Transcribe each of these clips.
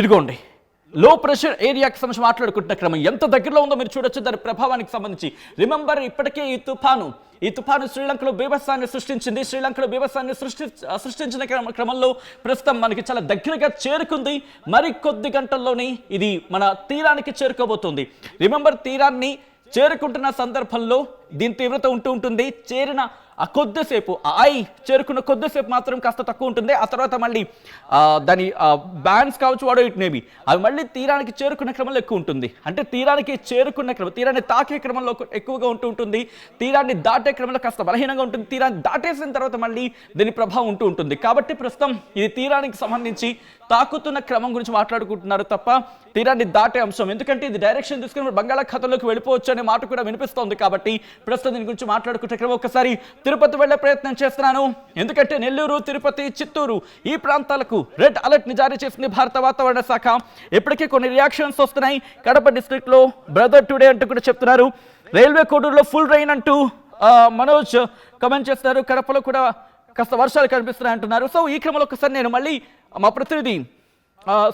ఇదిగోండి లో ప్రెషర్ ఏరియాకి సంబంధించి మాట్లాడుకుంటున్న క్రమం ఎంత దగ్గరలో ఉందో మీరు చూడొచ్చు. దాని ప్రభావానికి సంబంధించి రిమెంబర్ ఇప్పటికే ఈ తుఫాను శ్రీలంకలో బీభత్సాన్ని సృష్టించింది. శ్రీలంకలో బీభత్సాన్ని సృష్టించిన క్రమంలో ప్రస్తుతం మనకి చాలా దగ్గరగా చేరుకుంది. మరి కొద్ది గంటల్లోనే ఇది మన తీరానికి చేరుకోబోతుంది. రిమెంబర్ తీరాన్ని చేరుకుంటున్న సందర్భంలో దీని తీవ్రత ఉంటుంది. చేరిన ఆ కొద్దిసేపు చేరుకున్న కొద్దిసేపు మాత్రం కాస్త తక్కువ ఉంటుంది. ఆ తర్వాత మళ్ళీ దాని బ్యాండ్స్ కావచ్చు వాడో ఇటునేవి అవి మళ్ళీ తీరానికి చేరుకున్న క్రమంలో ఎక్కువ ఉంటుంది. అంటే తీరానికి చేరుకున్న క్రమం తీరాన్ని తాకే క్రమంలో ఎక్కువగా ఉంటుంది. తీరాన్ని దాటే క్రమంలో కాస్త బలహీనంగా ఉంటుంది. తీరాన్ని దాటేసిన తర్వాత మళ్ళీ దీని ప్రభావం ఉంటుంది. కాబట్టి ప్రస్తుతం ఇది తీరానికి సంబంధించి తాకుతున్న క్రమం గురించి మాట్లాడుకుంటున్నారు తప్ప తీరాన్ని దాటే అంశం, ఎందుకంటే ఇది డైరెక్షన్ తీసుకుని బంగాళాఖాతంలోకి వెళ్ళిపోవచ్చు అనే మాట కూడా వినిపిస్తోంది. కాబట్టి ప్రస్తుతం దీని గురించి మాట్లాడుకుంటే క్రమం ఒకసారి తిరుపతి వెళ్లే ప్రయత్నం చేస్తున్నాను. ఎందుకంటే నెల్లూరు, తిరుపతి, చిత్తూరు ఈ ప్రాంతాలకు రెడ్ అలర్ట్ ని జారీ చేసింది భారత వాతావరణ శాఖ. ఇప్పటికే కొన్ని రియాక్షన్స్ వస్తున్నాయి. కడప డిస్ట్రిక్ట్ లో బ్రదర్ టుడే అంటూ కూడా చెప్తున్నారు. రైల్వే కోడూరులో ఫుల్ రైన్ అంటూ మనోజ్ కమెంట్ చేస్తున్నారు. కడపలో కూడా కాస్త వర్షాలు కనిపిస్తున్నాయి అంటున్నారు. సో ఈ క్రమంలో ఒకసారి నేను మళ్ళీ మా ప్రతినిధి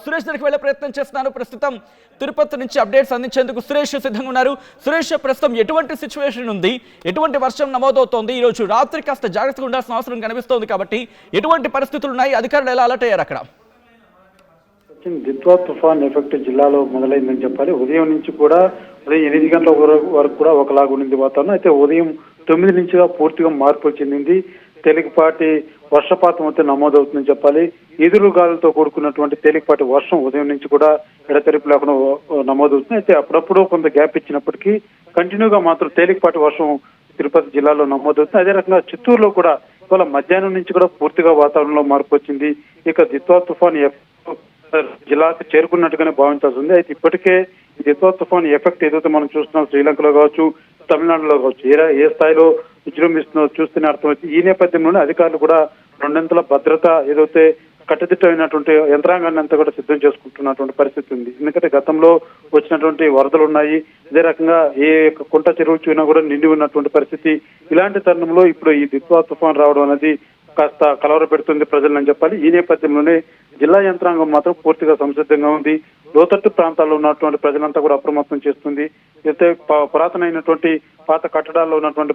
సురేష్ దగ్గరికి వెళ్ళే ప్రయత్నం చేస్తున్నాను. ప్రస్తుతం తిరుపతి నుంచి అప్డేట్స్ అందించేందుకు సురేష్ సిద్ధంగా ఉన్నారు. సురేష్, ప్రస్తుతం ఎటువంటి సిచ్యువేషన్ ఉంది, ఎటువంటి వర్షం నమోదవుతోంది? ఈరోజు రాత్రి కాస్త జాగ్రత్తగా ఉండాల్సిన అవసరం కనిపిస్తోంది. కాబట్టి ఎటువంటి పరిస్థితులు ఉన్నాయి, అధికారులు ఎలా అలర్ట్ అయ్యారు అక్కడ? దిత్వా తుఫాన్ ఎఫెక్ట్ జిల్లాలో మొదలైందని చెప్పాలి. ఉదయం నుంచి కూడా ఉదయం 8 గంటల వరకు కూడా ఒకలాగా ఉండింది వాతావరణం. అయితే ఉదయం 9 నుంచిగా పూర్తిగా మార్పులు చెందింది. తేలికపాటి వర్షపాతం అయితే నమోదవుతుందని చెప్పాలి. ఎదురుగాలులతో కూడుకున్నటువంటి తేలికపాటి వర్షం ఉదయం నుంచి కూడా ఎడతెరిపి లేకుండా నమోదవుతుంది. అయితే అప్పుడప్పుడు కొంత గ్యాప్ ఇచ్చినప్పటికీ కంటిన్యూగా మాత్రం తేలికపాటి వర్షం తిరుపతి జిల్లాలో నమోదవుతుంది. అదే రకంగా చిత్తూరులో కూడా ఇవాళ మధ్యాహ్నం నుంచి కూడా పూర్తిగా వాతావరణంలో మార్పు వచ్చింది. ఇక దిత్వా తుఫాన్ జిల్లాకు చేరుకున్నట్టుగానే భావించాల్సి ఉంది. అయితే ఇప్పటికే ఈ దిత్వా తుఫాన్ ఎఫెక్ట్ ఏదైతే మనం చూస్తున్నాం శ్రీలంకలో కావచ్చు, తమిళనాడులో కావచ్చు, ఏ స్థాయిలో విజృంభిస్తుందో చూస్తేనే అర్థమవుతుంది. ఈ నేపథ్యంలోనే అధికారులు కూడా రెండంతల భద్రత ఏదైతే కట్టుదిట్టమైనటువంటి యంత్రాంగాన్ని అంతా కూడా సిద్ధం చేసుకుంటున్నటువంటి పరిస్థితి ఉంది. ఎందుకంటే గతంలో వచ్చినటువంటి వరదలు ఉన్నాయి. అదే రకంగా ఏ కుంట చెరువు చూసినా కూడా నిండి ఉన్నటువంటి పరిస్థితి. ఇలాంటి తరుణంలో ఇప్పుడు ఈ దిత్వా తుఫాన్ రావడం అనేది కాస్త కలవర పెడుతుంది ప్రజలని చెప్పాలి. ఈ నేపథ్యంలోనే జిల్లా యంత్రాంగం మాత్రం పూర్తిగా సంసిద్ధంగా ఉంది. లోతట్టు ప్రాంతాల్లో ఉన్నటువంటి ప్రజలంతా కూడా అప్రమత్తం చేస్తుంది. అయితే పురాతనమైనటువంటి పాత కట్టడాల్లో ఉన్నటువంటి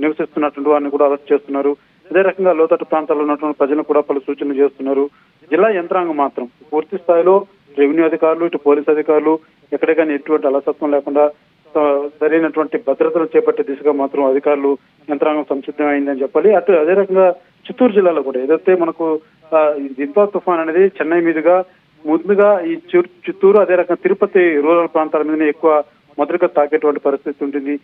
నివసిస్తున్నటువంటి వారిని కూడా అరెస్ట్ చేస్తున్నారు. అదే రకంగా లోతట్టు ప్రాంతాల్లో ఉన్నటువంటి ప్రజలను కూడా పలు సూచనలు చేస్తున్నారు. జిల్లా యంత్రాంగం మాత్రం పూర్తి స్థాయిలో రెవెన్యూ అధికారులు, ఇటు పోలీసు అధికారులు ఎక్కడే కానీ ఎటువంటి అలసత్వం లేకుండా సరైనటువంటి భద్రతను చేపట్టే దిశగా మాత్రం అధికారులు యంత్రాంగం సంసిద్ధమైందని చెప్పాలి. అదే రకంగా చిత్తూరు జిల్లాలో కూడా ఏదైతే మనకు దిత్వా తుఫాన్ అనేది చెన్నై మీదుగా ముందుగా ఈ చిత్తూరు అదే రకంగా తిరుపతి రూరల్ ప్రాంతాల మీదనే ఎక్కువ మొదటిగా తాకేటువంటి పరిస్థితి ఉంటుంది.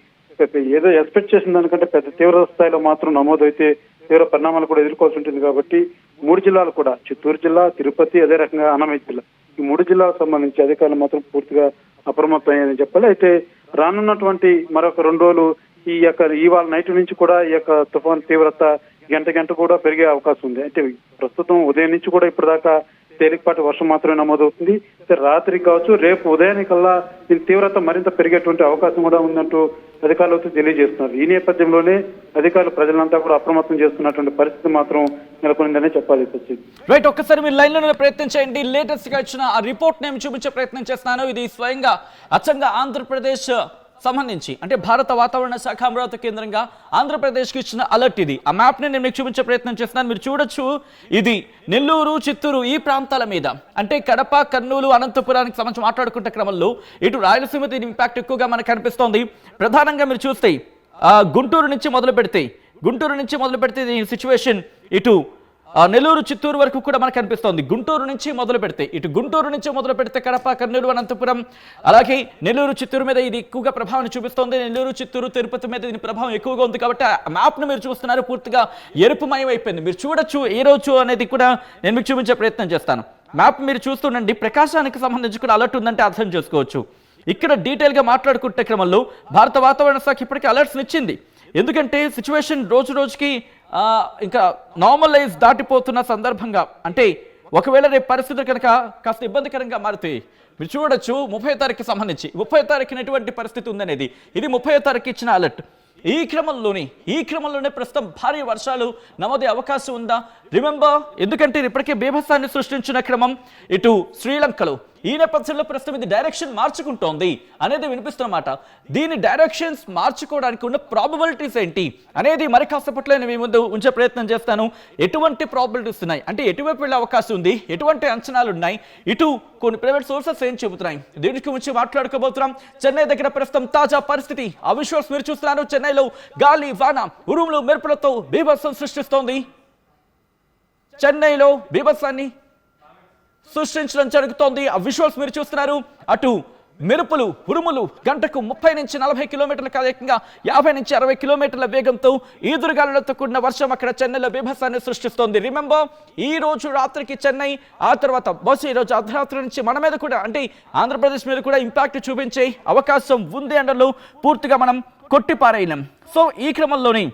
ఏదో ఎక్స్పెక్ట్ చేసిన దానికంటే పెద్ద తీవ్ర స్థాయిలో మాత్రం నమోదైతే తీవ్ర పరిణామాలు కూడా ఎదుర్కోవాల్సి ఉంటుంది. కాబట్టి 3 జిల్లాలు కూడా చిత్తూరు జిల్లా, తిరుపతి, అదే రకంగా అన్నమయ్య జిల్లా ఈ 3 జిల్లాలకు సంబంధించి అధికారులు మాత్రం పూర్తిగా అప్రమత్తం అయ్యారని చెప్పాలి. అయితే రానున్నటువంటి మరొక 2 రోజులు ఇవాళ నైట్ నుంచి కూడా ఈ యొక్క తుఫాన్ తీవ్రత గంట కూడా పెరిగే అవకాశం ఉంది. అయితే ప్రస్తుతం ఉదయం నుంచి కూడా ఇప్పటిదాకా తేలికపాటి వర్షం మాత్రమే నమోదవుతుంది. రాత్రి కావచ్చు, రేపు ఉదయానికల్లా దీని తీవ్రత మరింత పెరిగేటువంటి అవకాశం కూడా ఉందంటూ అధికారులతో తెలియజేస్తున్నారు. ఈ నేపథ్యంలోనే అధికారులు ప్రజలంతా కూడా అప్రమత్తం చేస్తున్నటువంటి పరిస్థితి మాత్రం నెలకొనిందనే చెప్పాలి. రైట్, ఒక్కసారి మీరు లైన్ లో ప్రయత్నం చేయండి. లేటెస్ట్ గా ఇచ్చిన ఆ రిపోర్ట్ నేను చూపించే ప్రయత్నం చేస్తున్నాను. ఇది స్వయంగా అచ్చంగా ఆంధ్రప్రదేశ్ సంబంధించి అంటే భారత వాతావరణ శాఖ అమరావతి కేంద్రంగా ఆంధ్రప్రదేశ్కి ఇచ్చిన అలర్ట్ ఇది. ఆ మ్యాప్ని నేను మీకు చూపించే ప్రయత్నం చేస్తున్నాను. మీరు చూడొచ్చు, ఇది నెల్లూరు, చిత్తూరు ఈ ప్రాంతాల మీద అంటే కడప, కర్నూలు, అనంతపురానికి సంబంధించి మాట్లాడుకుంటే క్రమంలో ఇటు రాయలసీమ దీని ఇంపాక్ట్ ఎక్కువగా మనకు కనిపిస్తోంది. ప్రధానంగా మీరు చూస్తే గుంటూరు నుంచి మొదలు పెడితే ఈ సిచ్యువేషన్ ఇటు నెల్లూరు, చిత్తూరు వరకు కూడా మనకు కనిపిస్తోంది. గుంటూరు నుంచి మొదలు పెడితే కడప, కర్నూలు, అనంతపురం అలాగే నెల్లూరు, చిత్తూరు మీద ఇది ఎక్కువగా ప్రభావాన్ని చూపిస్తోంది. నెల్లూరు, చిత్తూరు, తిరుపతి మీద దీని ప్రభావం ఎక్కువగా ఉంది. కాబట్టి ఆ మ్యాప్ను మీరు చూస్తున్నారు, పూర్తిగా ఎరుపుమయం అయిపోయింది. మీరు చూడొచ్చు ఏ రోజు అనేది కూడా నేను మీకు చూపించే ప్రయత్నం చేస్తాను. మ్యాప్ మీరు చూస్తుండండి. ప్రకాశానికి సంబంధించి కూడా అలర్ట్ ఉందంటే అర్థం చేసుకోవచ్చు. ఇక్కడ డీటెయిల్గా మాట్లాడుకుంటే క్రమంలో భారత వాతావరణ శాఖ ఇప్పటికీ అలర్ట్స్ ఇచ్చింది. ఎందుకంటే సిచ్యువేషన్ రోజుకి ఇంకా నార్మలైజ్ దాటిపోతున్న సందర్భంగా అంటే ఒకవేళ రేపు పరిస్థితులు కనుక కాస్త ఇబ్బందికరంగా మారితే మీరు చూడొచ్చు 30వ తారీఖుకి సంబంధించి 30వ తారీఖున ఎటువంటి పరిస్థితి ఉందనేది. ఇది 30వ తారీఖు ఇచ్చిన అలర్ట్. ఈ క్రమంలోనే ప్రస్తుతం భారీ వర్షాలు నమోదయ్యే అవకాశం ఉందా? రిమెంబర్, ఎందుకంటే ఇప్పటికే బీభత్సాన్ని సృష్టించిన క్రమం ఇటు శ్రీలంకలో. ఈ నేపథ్యంలో ప్రస్తుతం ఇది డైరెక్షన్ మార్చుకుంటోంది అనేది వినిపిస్తున్నమాట. దీని డైరెక్షన్స్ మార్చుకోవడానికి ఉన్న ప్రాబబిలిటీస్ ఏంటి అనేది మరి కాసేపట్లో నేను మీ ముందు ఉంచే ప్రయత్నం చేస్తాను. ఎటువంటి ప్రాబబిలిటీస్ ఉన్నాయి అంటే ఎటువైపు వెళ్ళే అవకాశం ఉంది, ఎటువంటి అంచనాలు ఉన్నాయి, ఇటు కొన్ని ప్రైవేట్ సోర్సెస్ ఏం చెబుతున్నాయి, దీనికి గురించి మాట్లాడుకోబోతున్నాం. చెన్నై దగ్గర ప్రస్తుతం తాజా పరిస్థితి ఆ విజువల్స్ మీరు చూస్తున్నారు. చెన్నైలో గాలి వాన ఉరుములు మెరుపులతో బీభత్సం సృష్టిస్తోంది. చెన్నైలో బీభత్సాన్ని సృష్టించడం జరుగుతోంది. ఆ విజువల్స్ మీరు చూస్తున్నారు. అటు మెరుపులు ఉరుములు గంటకు 30 నుంచి 40 కిలోమీటర్ల ఏకంగా 50 నుంచి 60 కిలోమీటర్ల వేగంతో ఈదురుగాలులతో కూడిన వర్షం అక్కడ చెన్నైలో బీభత్సాన్ని సృష్టిస్తోంది. రిమెంబర్, ఈ రోజు రాత్రికి చెన్నై, ఆ తర్వాత బహుశా ఈ రోజు అర్ధరాత్రి నుంచి మన మీద కూడా అంటే ఆంధ్రప్రదేశ్ మీద కూడా ఇంపాక్ట్ చూపించే అవకాశం ఉంది అనడంలో పూర్తిగా మనం కొట్టిపారేయలేం. సో ఈ క్రమంలోనే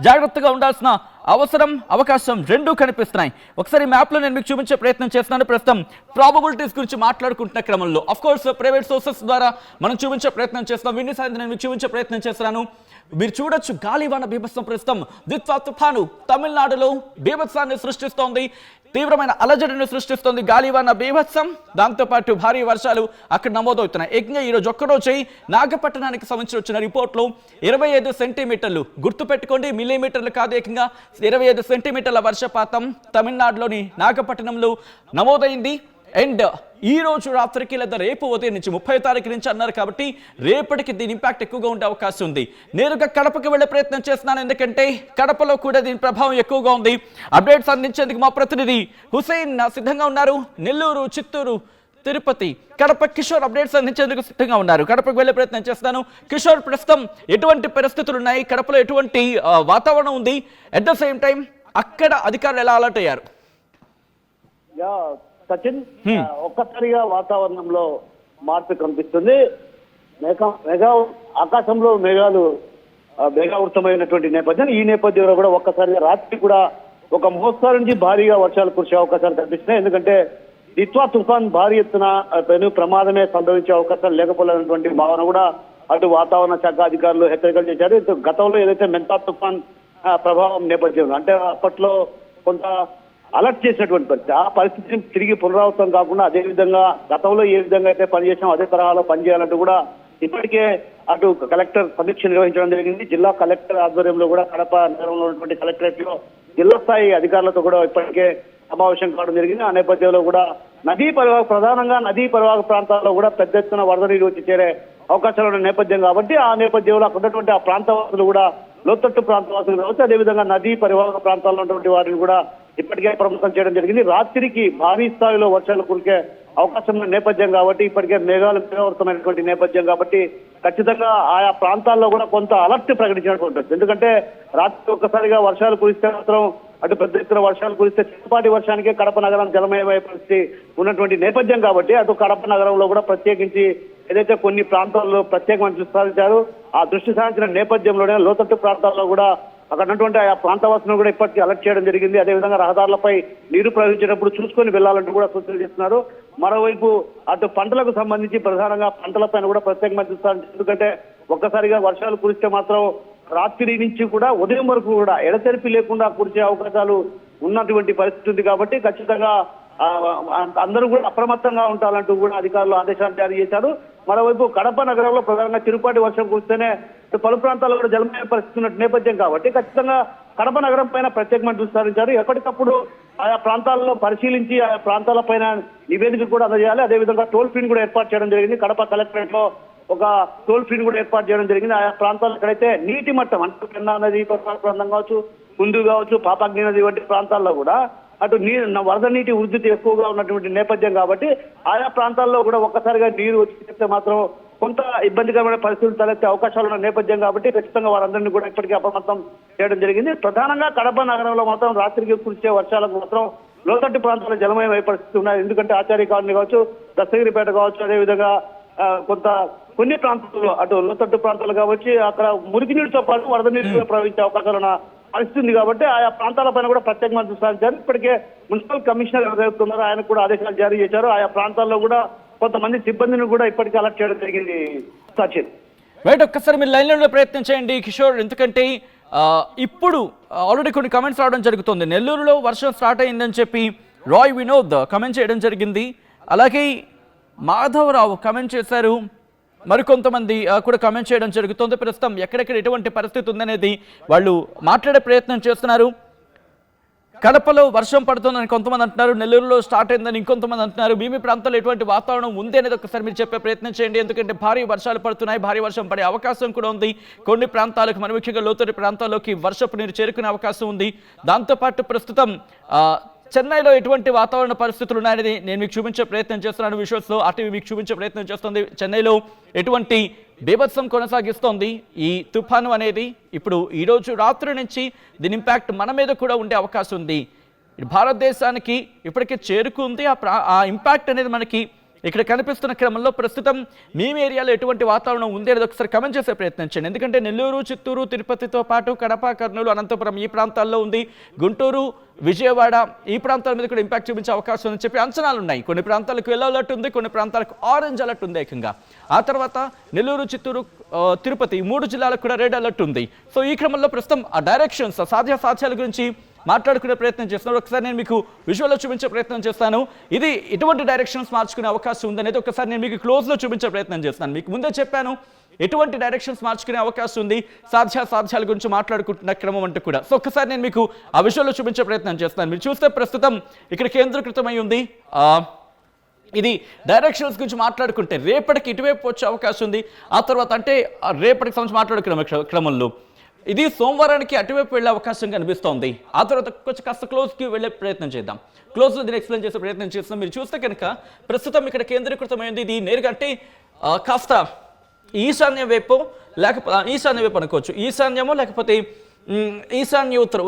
జాగ్రత్తగా ఉండాల్సిన అవకాశం రెండూ కనిపిస్తున్నాయి. ఒకసారి మ్యాప్లో నేను మీకు చూపించే ప్రయత్నం చేస్తున్నాను. ప్రస్తుతం ప్రాబబిలిటీస్ గురించి మాట్లాడుకుంటున్న క్రమంలో ఆఫ్ కోర్స్ ప్రైవేట్ సోర్సెస్ ద్వారా మనం చూపించే ప్రయత్నం చేస్తాం. విన్ని సాయంత్రం నేను మీకు చూపించే ప్రయత్నం చేస్తున్నాను. మీరు చూడొచ్చు గాలివాన బీభత్సం ప్రస్తుతం దిత్వా తుఫాను తమిళనాడులో బీభత్సాన్ని సృష్టిస్తోంది, తీవ్రమైన అలజడిని సృష్టిస్తోంది గాలివాన బీభత్సం. దాంతోపాటు భారీ వర్షాలు అక్కడ నమోదవుతున్నాయి. ఏకంగా ఈరోజు ఒక్కరోజే నాగపట్టణానికి సంబంధించి వచ్చిన రిపోర్ట్లో 25 సెంటీమీటర్లు, గుర్తుపెట్టుకోండి మిల్లీమీటర్లు కాదు, ఏకంగా 25 సెంటీమీటర్ల వర్షపాతం తమిళనాడులోని నాగపట్టణంలో నమోదైంది. అండ్ ఈ రోజు రాత్రికి లేదా రేపు ఉదయం నుంచి 30వ తారీఖు నుంచి అన్నారు కాబట్టి రేపటికి దీని ఇంపాక్ట్ ఎక్కువగా ఉండే అవకాశం ఉంది. నేరుగా కడపకి వెళ్ళే ప్రయత్నం చేస్తున్నాను, ఎందుకంటే కడపలో కూడా దీని ప్రభావం ఎక్కువగా ఉంది. అప్డేట్స్ అందించేందుకు మా ప్రతినిధి హుసేన్ సిద్ధంగా ఉన్నారు. నెల్లూరు, చిత్తూరు, తిరుపతి, కడప కిషోర్ అప్డేట్స్ అందించేందుకు సిద్ధంగా ఉన్నారు. కడపకు వెళ్ళే ప్రయత్నం చేస్తాను. కిషోర్, ప్రస్తుతం ఎటువంటి పరిస్థితులు ఉన్నాయి, కడపలో ఎటువంటి వాతావరణం ఉంది, అట్ ద సేమ్ టైం అక్కడ అధికారులు ఎలా అలర్ట్ అయ్యారు? సచిన్, ఒక్కసారిగా వాతావరణంలో మార్పు కనిపిస్తుంది. ఆకాశంలో మేఘాలు మేఘావృతమైనటువంటి నేపథ్యం. ఈ నేపథ్యంలో కూడా ఒక్కసారిగా రాత్రి కూడా ఒక మోస్తరు నుంచి భారీగా వర్షాలు కురిసే అవకాశాలు కనిపిస్తున్నాయి. ఎందుకంటే దిత్వా తుఫాన్ భారీ ఎత్తున పెను ప్రమాదమే సంభవించే అవకాశాలు లేకపోలేనటువంటి భావన కూడా అటు వాతావరణ శాఖ అధికారులు హెచ్చరికలు చేశారు. గతంలో ఏదైతే మెంతా తుఫాన్ ప్రభావం నేపథ్యంలో అంటే అప్పట్లో కొంత అలర్ట్ చేసినటువంటి పరిస్థితి, ఆ పరిస్థితిని తిరిగి పునరావృతం కాకుండా అదేవిధంగా గతంలో ఏ విధంగా అయితే పనిచేసామో అదే తరహాలో పనిచేయాలంటూ కూడా ఇప్పటికే అటు కలెక్టర్ సమీక్ష నిర్వహించడం జరిగింది. జిల్లా కలెక్టర్ ఆధ్వర్యంలో కూడా కడప నగరంలో ఉన్నటువంటి కలెక్టరేట్ లో జిల్లా స్థాయి అధికారులతో కూడా ఇప్పటికే సమావేశం కావడం జరిగింది. ఆ నేపథ్యంలో కూడా ప్రధానంగా నదీ పరివాహక ప్రాంతాల్లో కూడా పెద్ద ఎత్తున వరద నీరు వచ్చి చేరే అవకాశాలు ఉన్న నేపథ్యం కాబట్టి ఆ నేపథ్యంలో అక్కడ ఉన్నటువంటి ఆ ప్రాంతవాసులు కూడా లోతట్టు ప్రాంతవాసులు కావచ్చు, అదేవిధంగా నదీ పరివాహక ప్రాంతాల్లో ఉన్నటువంటి వారిని కూడా ఇప్పటికే అప్రమత్తం చేయడం జరిగింది. రాత్రికి భారీ స్థాయిలో వర్షాలు కురికే అవకాశం ఉన్న నేపథ్యం కాబట్టి ఇప్పటికే మేఘాలు మేఘావృతమైనటువంటి నేపథ్యం కాబట్టి ఖచ్చితంగా ఆయా ప్రాంతాల్లో కూడా కొంత అలర్ట్ ప్రకటించినటువంటి, ఎందుకంటే రాత్రి ఒక్కసారిగా వర్షాలు కురిస్తే మాత్రం అటు పెద్ద ఎత్తున వర్షాలు కురిస్తే చిన్నపాటి వర్షానికే కడప నగరం జలమయమయ్యే పరిస్థితి ఉన్నటువంటి నేపథ్యం కాబట్టి అటు కడప నగరంలో కూడా ప్రత్యేకించి ఏదైతే కొన్ని ప్రాంతాల్లో ప్రత్యేకమైన దృష్టి సారించారు, ఆ దృష్టి సారించిన నేపథ్యంలోనే లోతట్టు ప్రాంతాల్లో కూడా అక్కడ ఉన్నటువంటి ఆ ప్రాంతవాసులను కూడా ఇప్పటికీ అలర్ట్ చేయడం జరిగింది. అదేవిధంగా రహదారులపై నీరు ప్రవహించేటప్పుడు చూసుకొని వెళ్లాలంటూ కూడా సూచనలు చేస్తున్నారు. మరోవైపు అటు పంటలకు సంబంధించి ప్రధానంగా పంటలపైన కూడా ప్రత్యేకమైన దృష్టి సారించారు. ఎందుకంటే ఒక్కసారిగా వర్షాలు కురిస్తే మాత్రం రాత్రి నుంచి కూడా ఉదయం వరకు కూడా ఎడతెరిపి లేకుండా కురిసే అవకాశాలు ఉన్నటువంటి పరిస్థితి ఉంది కాబట్టి ఖచ్చితంగా అందరూ కూడా అప్రమత్తంగా ఉండాలంటూ కూడా అధికారులు ఆదేశాలు జారీ చేశారు. మరోవైపు కడప నగరంలో ప్రధానంగా చిరుపాటి వర్షం కురిస్తేనే పలు ప్రాంతాల్లో కూడా జలమయ పరిస్థితి ఉన్న నేపథ్యం కాబట్టి ఖచ్చితంగా కడప నగరం పైన ప్రత్యేకమైన దృష్టి సారించారు. ఎప్పటికప్పుడు ఆయా ప్రాంతాల్లో పరిశీలించి ఆయా ప్రాంతాల పైన నివేదిక కూడా అందజేయాలి. అదేవిధంగా టోల్ ఫ్రీని కూడా ఏర్పాటు చేయడం జరిగింది. కడప కలెక్టరేట్ లో ఒక టోల్ ఫ్రీని కూడా ఏర్పాటు చేయడం జరిగింది. ఆయా ప్రాంతాలు ఎక్కడైతే నీటి మట్టం అంటే పెన్నా నది ప్రాంతం కావచ్చు, కుందు కావచ్చు, పాపాగ్ని నది వంటి ప్రాంతాల్లో కూడా అటు వరద నీటి ఉధృతి ఎక్కువగా ఉన్నటువంటి నేపథ్యం కాబట్టి ఆయా ప్రాంతాల్లో కూడా ఒక్కసారిగా నీరు వచ్చి చెప్తే మాత్రం కొంత ఇబ్బందికరమైన పరిస్థితులు తలెత్తే అవకాశాలు ఉన్న నేపథ్యం కాబట్టి ఖచ్చితంగా వారందరినీ కూడా ఇప్పటికీ అప్రమత్తం చేయడం జరిగింది. ప్రధానంగా కడప నగరంలో మాత్రం రాత్రికి కురిసే వర్షాలకు మాత్రం లోతట్టు ప్రాంతాల్లో జలమయమయ్యే పరిస్థితి ఉన్నాయి. ఎందుకంటే ఆచార్య కాలనీ కావచ్చు, దస్తగిరిపేట కావచ్చు, అదేవిధంగా కొన్ని ప్రాంతాల్లో అటు లోతట్టు ప్రాంతాలు కావచ్చు అక్కడ మురికి నీటితో పాటు వరద నీరు ప్రవహించే అవకాశాలు ఉన్న పరిస్థితి ఉంది కాబట్టి ఆయా ప్రాంతాలపైన కూడా ప్రత్యేకమైన దృష్టి సారించారు. ఇప్పటికే మున్సిపల్ కమిషనర్ ఎవరైతున్నారో ఆయన కూడా ఆదేశాలు జారీ చేశారు. ఆయా ప్రాంతాల్లో కూడా కొంతమంది సిబ్బందిని కూడా ఇప్పటికే అలర్ట్ చేయడం జరిగింది. సచిన్, రైట్, ఒక్కసారి మీరు లైన్లో ప్రయత్నం చేయండి కిషోర్, ఎందుకంటే ఇప్పుడు ఆల్రెడీ కొన్ని కమెంట్స్ రావడం జరుగుతుంది. నెల్లూరులో వర్షం స్టార్ట్ అయిందని చెప్పి రాయ్ వినోద్ కమెంట్ చేయడం జరిగింది. అలాగే మాధవరావు కమెంట్ చేశారు. మరికొంతమంది కూడా కమెంట్ చేయడం జరుగుతుంది. ప్రస్తుతం ఎక్కడెక్కడ ఎటువంటి పరిస్థితి ఉందనేది వాళ్ళు మాట్లాడే ప్రయత్నం చేస్తున్నారు. కడపలో వర్షం పడుతుందని కొంతమంది అంటున్నారు, నెల్లూరులో స్టార్ట్ అయిందని ఇంకొంతమంది అంటున్నారు. మీ ప్రాంతంలో ఎటువంటి వాతావరణం ఉంది అనేది ఒకసారి మీరు చెప్పే ప్రయత్నం చేయండి. ఎందుకంటే భారీ వర్షాలు పడుతున్నాయి, భారీ వర్షం పడే అవకాశం కూడా ఉంది. కొన్ని ప్రాంతాలకు, మరి ముఖ్యంగా లోతట్టు ప్రాంతాల్లోకి వర్షపు నీరు చేరుకునే అవకాశం ఉంది. దాంతోపాటు ప్రస్తుతం చెన్నైలో ఎటువంటి వాతావరణ పరిస్థితులు ఉన్నాయనేది నేను మీకు చూపించే ప్రయత్నం చేస్తున్నాను. విజువల్స్లో ఆర్టీవీ మీకు చూపించే ప్రయత్నం చేస్తుంది. చెన్నైలో ఎటువంటి బీభత్సం కొనసాగిస్తోంది ఈ తుఫాను అనేది. ఇప్పుడు ఈరోజు రాత్రి నుంచి దీని ఇంపాక్ట్ మన మీద కూడా ఉండే అవకాశం ఉంది. భారతదేశానికి ఇప్పటికే చేరుకుంది ఆ ఇంపాక్ట్ అనేది మనకి ఇక్కడ కనిపిస్తున్న క్రమంలో ప్రస్తుతం మీ ఏరియాలో ఎటువంటి వాతావరణం ఉంది అనేది ఒకసారి కమెంట్ చేసే ప్రయత్నం చేయండి. ఎందుకంటే నెల్లూరు, చిత్తూరు, తిరుపతితో పాటు కడప, కర్నూలు, అనంతపురం ఈ ప్రాంతాల్లో ఉంది. గుంటూరు, విజయవాడ ఈ ప్రాంతాల మీద కూడా ఇంపాక్ట్ చూపించే అవకాశం ఉందని చెప్పి అంచనాలు ఉన్నాయి. కొన్ని ప్రాంతాలకు ఎల్లో అలర్ట్ ఉంది, కొన్ని ప్రాంతాలకు ఆరెంజ్ అలర్ట్ ఉంది ఏకంగా. ఆ తర్వాత నెల్లూరు, చిత్తూరు, తిరుపతి ఈ 3 జిల్లాలకు కూడా రెడ్ అలర్ట్ ఉంది. సో ఈ క్రమంలో ప్రస్తుతం ఆ డైరెక్షన్స్, సాధ్యాల గురించి మాట్లాడుకునే ప్రయత్నం చేస్తున్నారు. ఒకసారి నేను మీకు విజువల్లో చూపించే ప్రయత్నం చేస్తాను. ఇది ఎటువంటి డైరెక్షన్స్ మార్చుకునే అవకాశం ఉందనేది ఒకసారి నేను మీకు క్లోజ్లో చూపించే ప్రయత్నం చేస్తాను. మీకు ముందే చెప్పాను ఎటువంటి డైరెక్షన్స్ మార్చుకునే అవకాశం ఉంది, సాధ్యాల గురించి మాట్లాడుకుంటున్న క్రమం అంటూ కూడా. సో ఒక్కసారి నేను మీకు ఆ విజువల్లో చూపించే ప్రయత్నం చేస్తాను. మీరు చూస్తే ప్రస్తుతం ఇక్కడ కేంద్రీకృతమై ఉంది. ఇది డైరెక్షన్స్ గురించి మాట్లాడుకుంటే రేపటికి ఇటువైపు వచ్చే అవకాశం ఉంది. ఆ తర్వాత అంటే రేపటికి సంబంధించి మాట్లాడుకునే క్రమంలో ఇది సోమవారానికి అటువైపు వెళ్ళే అవకాశం కనిపిస్తోంది. ఆ తర్వాత కొంచెం కాస్త క్లోజ్కి వెళ్ళే ప్రయత్నం చేద్దాం. క్లోజ్లో దీన్ని ఎక్స్ప్లెయిన్ చేసే ప్రయత్నం చేస్తున్నాం. మీరు చూస్తే కనుక ప్రస్తుతం ఇక్కడ కేంద్రీకృతమైంది. ఇది నేరుగా అంటే కాస్త ఈశాన్య వైపు, లేకపోతే ఈశాన్య వైపు అనుకోవచ్చు. ఈశాన్యమో లేకపోతే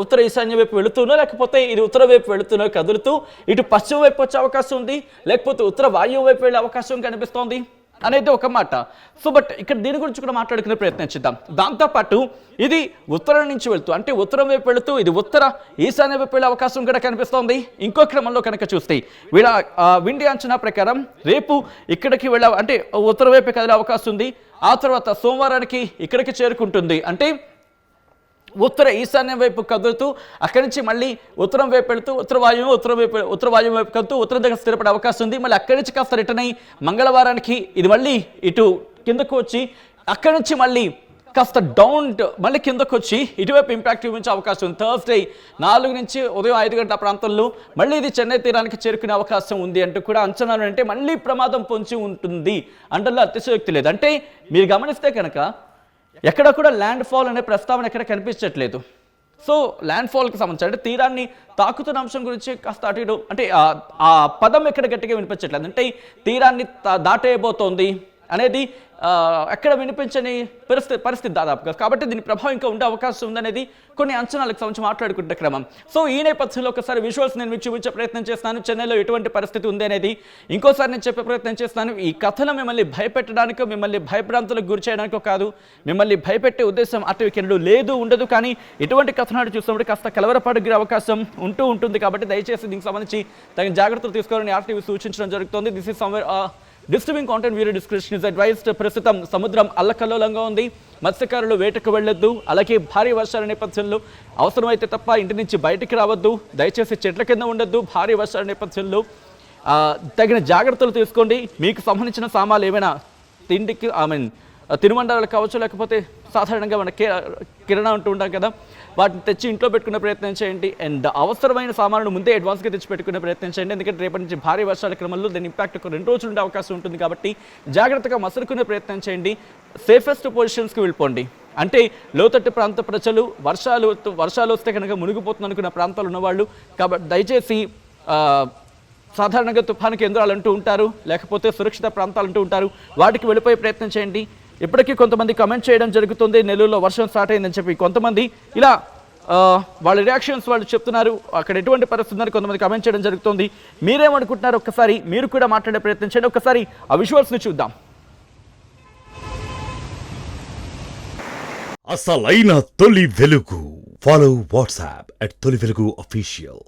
ఉత్తర ఈశాన్య వైపు వెళుతూనో, లేకపోతే ఇది ఉత్తర వైపు వెళుతూనో కదులుతూ ఇటు పశ్చిమ వైపు వచ్చే అవకాశం ఉంది, లేకపోతే ఉత్తర వాయువు వైపు వెళ్ళే అవకాశం కనిపిస్తోంది అనేది ఒక మాట. సో బట్ ఇక్కడ దీని గురించి కూడా మాట్లాడుకునే ప్రయత్నం చేద్దాం. దాంతోపాటు ఇది ఉత్తరం నుంచి వెళుతూ, అంటే ఉత్తరం వైపు వెళుతూ ఇది ఉత్తర ఈశాన్య వైపు వెళ్ళే అవకాశం కూడా కనిపిస్తోంది. ఇంకో క్రమంలో కనుక చూస్తే వీళ్ళ విండి అంచనా ప్రకారం రేపు ఇక్కడికి అంటే ఉత్తర వైపు కదిలే అవకాశం ఉంది. ఆ తర్వాత సోమవారానికి ఇక్కడికి చేరుకుంటుంది. అంటే ఉత్తర ఈశాన్యం వైపు కదులుతూ అక్కడి నుంచి మళ్ళీ ఉత్తరం వైపు వెళుతూ ఉత్తర వాయువు వైపు కదులుతూ ఉత్తరం దగ్గర స్థిరపడే అవకాశం ఉంది. మళ్ళీ అక్కడి నుంచి కాస్త రిటర్న్ అయ్యి మంగళవారానికి ఇది మళ్ళీ ఇటు కిందకు వచ్చి అక్కడి నుంచి మళ్ళీ కాస్త డౌన్ మళ్ళీ కిందకు వచ్చి ఇటువైపు ఇంపాక్ట్ చూపించే అవకాశం ఉంది. థర్స్డే 4 నుంచి ఉదయం 5 గంటల ప్రాంతంలో మళ్ళీ ఇది చెన్నై తీరానికి చేరుకునే అవకాశం ఉంది అంటూ కూడా అంచనాలు. అంటే మళ్ళీ ప్రమాదం పొంచి ఉంటుంది అంటే అతిశయోక్తి లేదు. అంటే మీరు గమనిస్తే కనుక ఎక్కడ కూడా ల్యాండ్ ఫాల్ అనే ప్రస్తావన ఎక్కడ కనిపించట్లేదు. సో ల్యాండ్ ఫాల్కి సంబంధించి అంటే తీరాన్ని తాకుతున్న అంశం గురించి కాస్త అటు ఇటు అంటే ఆ పదం ఎక్కడ గట్టిగా వినిపించట్లేదు. అంటే తీరాన్ని దాటేయబోతోంది అనేది ఎక్కడ వినిపించని పరిస్థితి దాదాపుగా. కాబట్టి దీని ప్రభావం ఇంకా ఉండే అవకాశం ఉందనేది కొన్ని అంచనాలకు సంబంధించి మాట్లాడుకుంటే క్రమం. సో ఈ నేపథ్యంలో ఒకసారి విజువల్స్ నేను మీకు చూపించే ప్రయత్నం చేస్తాను. చెన్నైలో ఎటువంటి పరిస్థితి ఉంది అనేది ఇంకోసారి నేను చెప్పే ప్రయత్నం చేస్తాను. ఈ కథను మిమ్మల్ని భయపెట్టడానికో, మిమ్మల్ని భయభ్రాంతులకు గురి చేయడానికో కాదు. మిమ్మల్ని భయపెట్టే ఉద్దేశం అటు కెనడు లేదు, ఉండదు. కానీ ఎటువంటి కథనాలు చూసినప్పుడు కాస్త కలవరపాటు గురి అవకాశం ఉంటుంది. కాబట్టి దయచేసి దీనికి సంబంధించి తగిన జాగ్రత్తలు తీసుకోవాలని ఆర్టీవీ సూచించడం జరుగుతుంది. This is somewhere disturbing content, video description is advised. ప్రస్తుతం సముద్రం అల్లకల్లోలంగా ఉంది. మత్స్యకారులు వేటకు వెళ్లొద్దు. అలాగే భారీ వర్షాల నేపథ్యంలో అవసరమైతే తప్ప ఇంటి నుంచి బయటికి రావద్దు. దయచేసి చెట్ల కింద ఉండొద్దు. భారీ వర్షాల నేపథ్యంలో తగిన జాగ్రత్తలు తీసుకోండి. మీకు సంబంధించిన సామాన్లు ఏమైనా తిండికి తినుబండారాలు కావచ్చు, లేకపోతే సాధారణంగా మన కిరాణా అంటూ ఉంటాం కదా, వాటిని తెచ్చి ఇంట్లో పెట్టుకునే ప్రయత్నం చేయండి. అండ్ అవసరమైన సామాన్లు ముందే అడ్వాన్స్గా తెచ్చి పెట్టుకునే ప్రయత్నం చేయండి. ఎందుకంటే రేపటి నుంచి భారీ వర్షాల క్రమంలో దీని ఇంపాక్ట్ ఒక 2 రోజులు ఉండే అవకాశం ఉంటుంది. కాబట్టి జాగ్రత్తగా మసులుకునే ప్రయత్నం చేయండి. సేఫెస్ట్ పొజిషన్స్కి వెళ్ళిపోండి. అంటే లోతట్టు ప్రాంత ప్రజలు వర్షాలు వస్తే కనుక మునిగిపోతుంది అనుకున్న ప్రాంతాలు ఉన్నవాళ్ళు. కాబట్టి దయచేసి సాధారణంగా తుఫాను కేంద్రాలు అంటూ ఉంటారు, లేకపోతే సురక్షిత ప్రాంతాలు అంటూ ఉంటారు, వాటికి వెళ్ళిపోయే ప్రయత్నం చేయండి. ఇప్పటికీ కొంతమంది కమెంట్ చేయడం జరుగుతుంది నెల్లూరులో వర్షం స్టార్ట్ అయిందని చెప్పి. కొంతమంది ఇలా వాళ్ళ రియాక్షన్స్ వాళ్ళు చెప్తున్నారు. అక్కడ ఎటువంటి పరిస్థితి ఉందని కొంతమంది కమెంట్ చేయడం జరుగుతుంది. మీరేమనుకుంటున్నారు ఒక్కసారి మీరు కూడా మాట్లాడే ప్రయత్నం చేయండి. ఒక్కసారి ఆ విజువల్స్ని చూద్దాం. అసలైన తొలి వెలుగు. ఫాలో వాట్సాప్ @తొలి వెలుగు official.